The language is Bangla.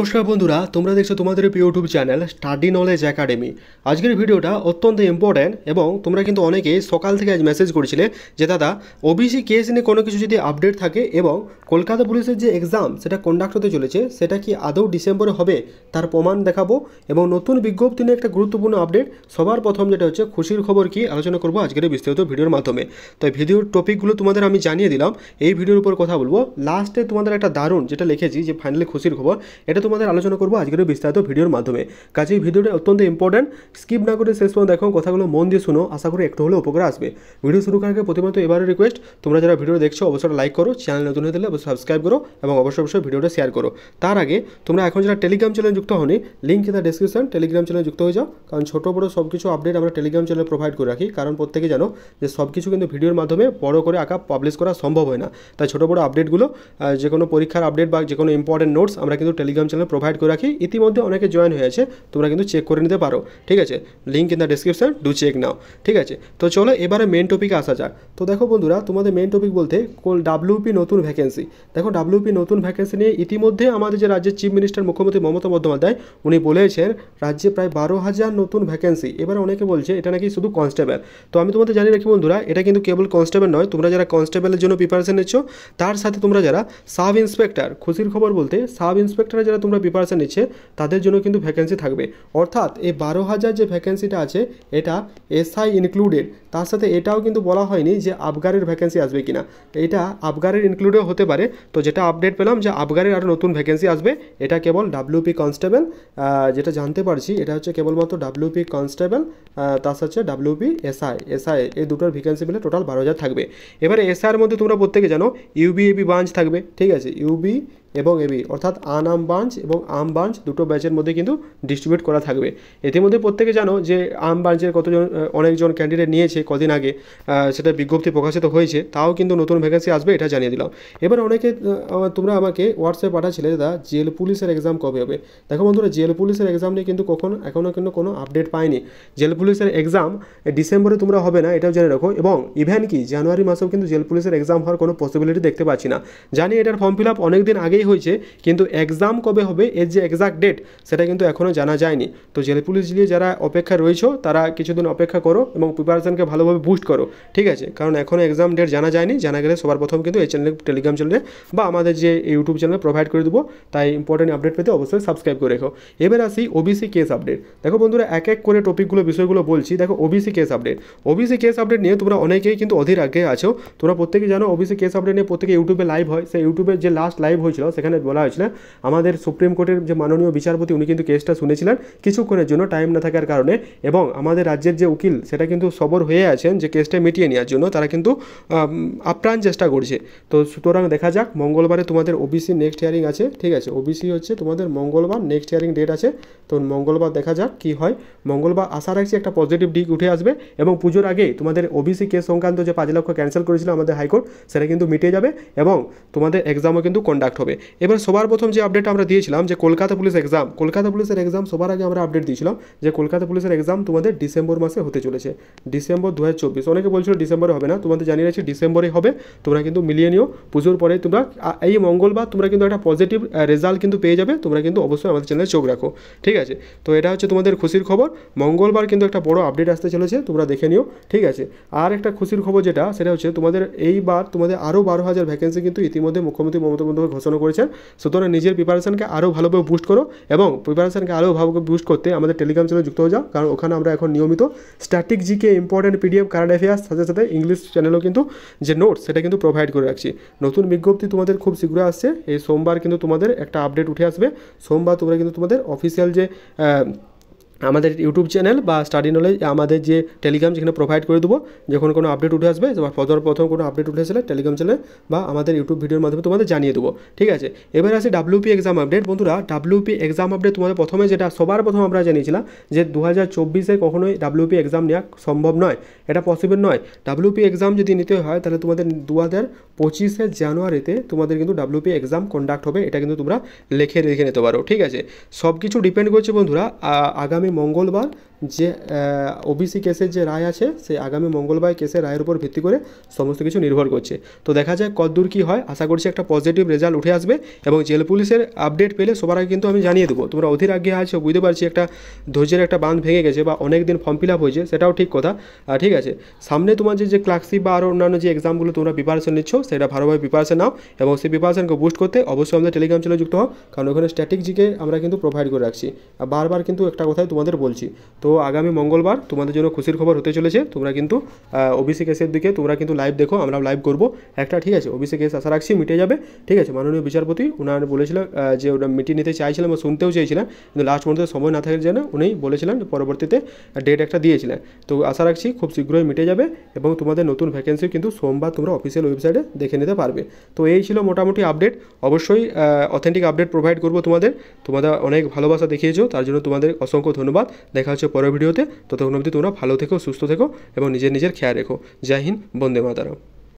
নমস্কার বন্ধুরা, তোমরা দেখছো তোমাদের YouTube channel study knowledge academy. আজকের ভিডিওটা অত্যন্ত ইম্পর্ট্যান্ট এবং তোমরা কিন্তু অনেকে সকাল থেকে আজ মেসেজ করেছিলে যে দাদা ওবিসি কেস নিয়ে কোনো কিছু যদি আপডেট থাকে এবং কলকাতা পুলিশের যে এক্সাম সেটা কন্ডাক্ট হতে চলেছে সেটা কি আদৌ ডিসেম্বরে হবে তার প্রমাণ দেখাবো এবং নতুন বিজ্ঞপ্তি নিয়ে একটা গুরুত্বপূর্ণ আপডেট। সবার প্রথম যেটা হচ্ছে খুশির খবর কি আলোচনা করবো আজকের বিস্তারিত ভিডিওর মাধ্যমে। তো ভিডিওর টপিকগুলো তোমাদের আমি জানিয়ে দিলাম, এই ভিডিওর উপর কথা বলবো। লাস্টে তোমাদের একটা দারুণ যেটা লিখেছি যে ফাইনালি খুশির খবর, এটা তোমাদের আলোচনা করবো আজকের বিস্তারিত ভিডিওর মাধ্যমে। কাজেই ভিডিওটা অত্যন্ত ইম্পর্টেন্ট, স্কিপ না করে শেষ পর্যন্ত দেখো, কথাগুলো মন দিয়ে শুনো, আশা করি একটু হলেও উপকার আসবে। ভিডিও শুরু করার আগে প্রথমত এবারে রিকোয়েস্ট, তোমরা যারা ভিডিও দেখছো অবশ্যই লাইক করো, চ্যানেল নতুন হয়ে দিলে অবশ্যই সাবস্ক্রাইব করো এবং অবশ্যই ভিডিওটা শেয়ার করো। তার আগে তোমরা এখন যারা টেলিগ্রাম চ্যানেল যুক্ত হওনি, link in the description, Telegram channel যুক্ত হয়ে যাও। কারণ ছোটো বড়ো সব কিছু আপডেট আমরা টেলিগ্রাম চ্যানেলে প্রোভাইড করে রাখি, কারণ প্রত্যেকে জানো যে সব কিছু কিন্তু ভিডিওর মাধ্যমে বড় করে আঁকা পাবলিশ করা সম্ভব হয় না। তাই ছোটো বড়ো আপডেটগুলো, যে কোনো পরীক্ষার আপডেট বা যে কোনো ইম্পর্টেন্ট নোটস আমরা কিন্তু টেলিগ্রাম চ্যানেলে প্রোভাইড করে রাখি। ইতিমধ্যে অনেকে জয়েন হয়েছে, তোমরা কিন্তু চেক করে নিতে পারো, ঠিক আছে? Link in the description, do check now, ঠিক আছে? তো চলো এবারে মেন টপিকে আসা যাক। তো দেখো বন্ধুরা, তোমাদের মেন টপিক বলতে ডাব্লিউপি নতুন ভ্যাকেন্সি। দেখো ডাব্লিউপি নতুন ভ্যাকেন্সি নিয়ে ইতিমধ্যে আমাদের যে রাজ্যের চিফ মিনিস্টার মুখ্যমন্ত্রী মমতা বন্দ্যোপাধ্যায় উনি বলেছেন রাজ্যে প্রায় 12,000 নতুন ভ্যাকেন্সি। এবার অনেকে বলছে এটা নাকি শুধু কনস্টেবল। তো আমি তোমাদের জানিয়ে রাখি বন্ধুরা, এটা কিন্তু কেবল কনস্টেবল নয়। তোমরা যারা কনস্টেবলের জন্য প্রিপারেশন নিচ্ছ, তার সাথে তোমরা যারা সাব ইন্সপেক্টর, খুশির খবর বলতে সাব ইন্সপেক্টরে যারা তোমরা প্রিপারেশন নিচ্ছে তাদের জন্য কিন্তু ভ্যাকেন্সি থাকবে। অর্থাৎ এই 12,000 যে ভ্যাকেন্সিটা আছে এটা এসআই ইনক্লুডেড। তার সাথে এটাও কিন্তু বলা হয়নি যে আবগারের ভ্যাকেন্সি আসবে কিনা, এটা আবগারের ইনক্লুডেও হতে পারে। তো যেটা আপডেট পেলাম যে আবগারের আরও নতুন ভ্যাকেন্সি আসবে, এটা কেবল ডাব্লিউপি কনস্টেবল। যেটা জানতে পারছি এটা হচ্ছে কেবলমাত্র ডাব্লিউপি কনস্টেবল, তার সাথে ডাব্লিউপি এসআই এই দুটোর ভ্যাকেন্সি মিলে টোটাল 12,000 থাকবে। এবারে এসআইয়ের মধ্যে তোমরা প্রত্যেকে জানো ইউবি এবি ব্রাঞ্চ থাকবে, ঠিক আছে? ইউবি এবং এবি অর্থাৎ আনআর্ম ব্রাঞ্চ এবং আর্ম ব্রাঞ্চ দুটো ব্যাচের মধ্যে কিন্তু ডিস্ট্রিবিউট করা থাকবে। ইতিমধ্যে প্রত্যেকে জানো যে আর্ম ব্রাঞ্চের কতজন অনেকজন ক্যান্ডিডেট নিয়েছে কদিন আগে, সেটা বিজ্ঞপ্তি প্রকাশিত হয়েছে, তাও কিন্তু নতুন ভ্যাকেন্সি আসবে, এটা জানিয়ে দিলাম। এবার অনেকে তোমরা আমাকে হোয়াটসঅ্যাপে পাঠাচ্ছিলে দাদা জেল পুলিশের এক্সাম কবে হবে। দেখো বন্ধুরা, জেল পুলিশের এক্সাম নিয়ে কিন্তু এখনও কিন্তু কোনো আপডেট পাইনি। জেল পুলিশের এক্সাম ডিসেম্বরে তোমরা হবে না, এটাও জেনে রাখো। এবং ইভেন কি জানুয়ারি মাসেও কিন্তু জেল পুলিশের এক্সাম হওয়ার কোনো পসিবিলিটি দেখতে পাচ্ছি না। জানি এটার ফর্ম ফিল আপ অনেক দিন আগেই হয়েছে, কিন্তু এক্সাম কবে হবে এর যে এক্সাক্ট ডেট সেটা কিন্তু এখনও জানা যায়নি। তো জেল পুলিশ নিয়ে যারা অপেক্ষা রয়েছে তারা কিছুদিন অপেক্ষা করো এবং প্রিপারেশনকে ভালোভাবে বুস্ট করো, ঠিক আছে? কারণ এখনও এক্সাম ডেট জানা যায়নি, জানা গেলে সবার প্রথম কিন্তু এই চ্যানেলে, টেলিগ্রাম চ্যানেলে বা আমাদের যে ইউটিউব চ্যানেলে প্রোভাইড করে দেবো। তাই ইম্পর্টেন্ট আপডেট পেতে অবশ্যই সাবস্ক্রাইব করে রেখো। এবার আসি ওবিসি কেস আপডেট। দেখো বন্ধুরা, এক এক করে টপিকগুলো বিষয়গুলো বলছি। দেখো OBC case update, OBC case update নিয়ে তোমরা অনেকেই কিন্তু অধীর আগে আছো। তোমরা প্রত্যেকে জানো ওবিসি কেস আপডেট নিয়ে প্রত্যেকে ইউটিউবে লাইভ হয়। সেই ইউটিউবের যে লাস্ট লাইভ হয়েছিল সেখানে বলা হয়েছিল আমাদের সুপ্রিম কোর্টের যে মাননীয় বিচারপতি উনি কিন্তু কেসটা শুনেছিলেন কিছুক্ষণের জন্য, টাইম না থাকার কারণে। এবং আমাদের রাজ্যের যে উকিল সেটা কিন্তু সবর হয়ে আছেন যে কেসটা মিটিয়ে নেওয়ার জন্য, তারা কিন্তু আপ্রাণ চেষ্টা করছে। তো সুতরাং দেখা যাক, মঙ্গলবারে তোমাদের ওবিসি নেক্সট হিয়ারিং আছে, ঠিক আছে? ওবিসি হচ্ছে তোমাদের মঙ্গলবার নেক্সট হিয়ারিং ডেট আছে। তো মঙ্গলবার দেখা যাক কি হয়। মঙ্গলবার আশা রাখছি একটা পজিটিভ দিক উঠে আসবে এবং পুজোর আগে তোমাদের ওবিসি কেস সংক্রান্ত যে 5 লক্ষ ক্যান্সেল করেছিল আমাদের হাইকোর্ট, সেটা কিন্তু মিটে যাবে এবং তোমাদের এক্সামও কিন্তু কন্ডাক্ট হবে। এবার সবার প্রথম যে আপডেট আমরা দিয়েছিলাম যে কলকাতা পুলিশের এক্সাম সবার আগে আমরা আপডেট দিয়েছিলাম যে কলকাতা পুলিশের এক্সাম তোমাদের ডিসেম্বর মাসে হতে চলেছে, ডিসেম্বর 2024। অনেকে বলছিল ডিসেম্বরে হবে না, তোমাদের জানিয়ে রাখছি ডিসেম্বরেই হবে। তোমরা কিন্তু মিলিয়ে নিও, পুজোর পরে তোমরা এই মঙ্গলবার তোমরা কিন্তু একটা পজিটিভ রেজাল্ট কিন্তু পেয়ে যাবে। তোমরা কিন্তু অবশ্যই আমাদের চ্যানেলে চোখ রাখো, ঠিক আছে? তো এটা হচ্ছে তোমাদের খুশির খবর। মঙ্গলবার কিন্তু একটা বড় আপডেট আসতে চলেছে, তোমরা দেখে নিও, ঠিক আছে? আর একটা খুশির খবর যেটা সেটা হচ্ছে তোমাদের এইবার তোমাদের আরও 12,000 ভ্যাকেন্সি কিন্তু ইতিমধ্যে মুখ্যমন্ত্রী মমতা বন্দ্যোপাধ্যায় ঘোষণা করেছেন। সুতরাং নিজের প্রিপারেশনকে আরও ভালোভাবে বুস্ট করো এবং প্রিপারেশনকে আরও ভালোভাবে বুস্ট করতে আমাদের টেলিগ্রাম চ্যানেলে যুক্ত হয়ে যাও। কারণ ওখানে আমরা এখন নিয়মিত static GK, important PDF, current affairs, সাথে সাথে ইংলিশ চ্যানেলও কিন্তু যে নোটস সেটা কিন্তু প্রোভাইড করে রাখছি। নতুন বিজ্ঞপ্তি তোমাদের খুব শীঘ্রই আসছে। এই সোমবার কিন্তু তোমাদের একটা আপডেট উঠে আসবে। সোমবার তোমরা কিন্তু তোমাদের অফিসিয়াল যে আমাদের ইউটিউব চ্যানেল বা স্টাডি নলেজ আমাদের যে টেলিগ্রাম যেখানে প্রোভাইড করে দেবো, যখন কোনো আপডেট উঠে আসবে বা প্রথম কোনো আপডেট উঠে আসলে টেলিগ্রাম চ্যানেল বা আমাদের ইউটিউব ভিডিওর মাধ্যমে তোমাদের জানিয়ে দেবো, ঠিক আছে? এবার আসি ডাব্লিউপি এক্সাম আপডেট। বন্ধুরা, ডাব্লিউপি এক্সাম আপডেট তোমাদের প্রথমে যেটা সবার প্রথম আমরা জানিয়েছিলাম যে 2024-এ কখনোই ডাব্লিউপি এক্সাম নেওয়া সম্ভব নয়, এটা পসিবল নয়। ডাব্লিউপি এক্সাম যদি নিতে হয় তাহলে তোমাদের 2025 জানুয়ারিতে তোমাদের কিন্তু ডাব্লিউপি এক্সাম কন্ডাক্ট হবে, এটা কিন্তু তোমরা লিখে নিতে পারো, ঠিক আছে? সব কিছু ডিপেন্ড করছে বন্ধুরা আগামী মঙ্গলবার যে ওবিসি কেসের যে রায় আছে সেই আগামী মঙ্গলবার কেসের রায়ের উপর ভিত্তি করে সমস্ত কিছু নির্ভর করছে। তো দেখা যায় কতদূর কী হয়, আশা করছি একটা পজিটিভ রেজাল্ট উঠে আসবে এবং জেল পুলিশের আপডেট পেলে সবার আগে কিন্তু আমি জানিয়ে দেবো। তোমরা অধীর আগ্রহে আছো, বুঝতে পারছি একটা ধৈর্যের একটা বাঁধ ভেঙে গেছে বা অনেক দিন ফর্ম ফিল আপ হয়েছে, সেটাও ঠিক কথা। ঠিক আছে, সামনে তোমার যে ক্লার্কশিপ বা আরও অন্যান্য যে এক্সামগুলো তোমরা প্রিপারেশন নিচ্ছ সেটা ভালোভাবে প্রিপারেশন নাও এবং সেই প্রিপারেশনকে বুস্ট করতে অবশ্যই আমাদের টেলিগ্রাম চ্যানেলে যুক্ত হও, কারণ ওখানে স্ট্যাটিক জিকে আমরা কিন্তু প্রোভাইড করে রাখছি। আর বারবার কিন্তু একটা কথাই তোমাদের বলছি, তো আগামী মঙ্গলবার তোমাদের জন্য খুশির খবর হতে চলেছে। তোমরা কিন্তু ওবিসি কেসের দিকে তোমরা কিন্তু লাইভ দেখো, আমরা লাইভ করবো একটা, ঠিক আছে। ওবিসি কেস আশা রাখছি মিটে যাবে, ঠিক আছে। মাননীয় বিচারপতি ওনার বলেছিলেন যে ওটা মিটিয়ে নিতে চাইছিলাম বা শুনতেও চেয়েছিলেন, কিন্তু লাস্ট মুহূর্তে সময় না থাকার জন্য উনি বলেছিলেন পরবর্তীতে ডেট একটা দিয়েছিলেন। তো আশা রাখছি খুব শীঘ্রই মিটে যাবে এবং তোমাদের নতুন ভ্যাকেন্সি কিন্তু সোমবার তোমরা অফিসিয়াল ওয়েবসাইটে দেখে নিতে পারবে। তো এই ছিল মোটামুটি আপডেট। অবশ্যই অথেন্টিক আপডেট প্রোভাইড করবো তোমাদের। তোমরা অনেক ভালোবাসা দেখিয়েছো, তার জন্য তোমাদের অসংখ্য ধন্যবাদ। দেখা হচ্ছে পরের ভিডিওতে। ততক্ষণ অবধি তোমরা ভালো থেকো, সুস্থ থেকো এবং নিজের খেয়াল রেখো। জয় হিন্দ, বন্দে মাতরম।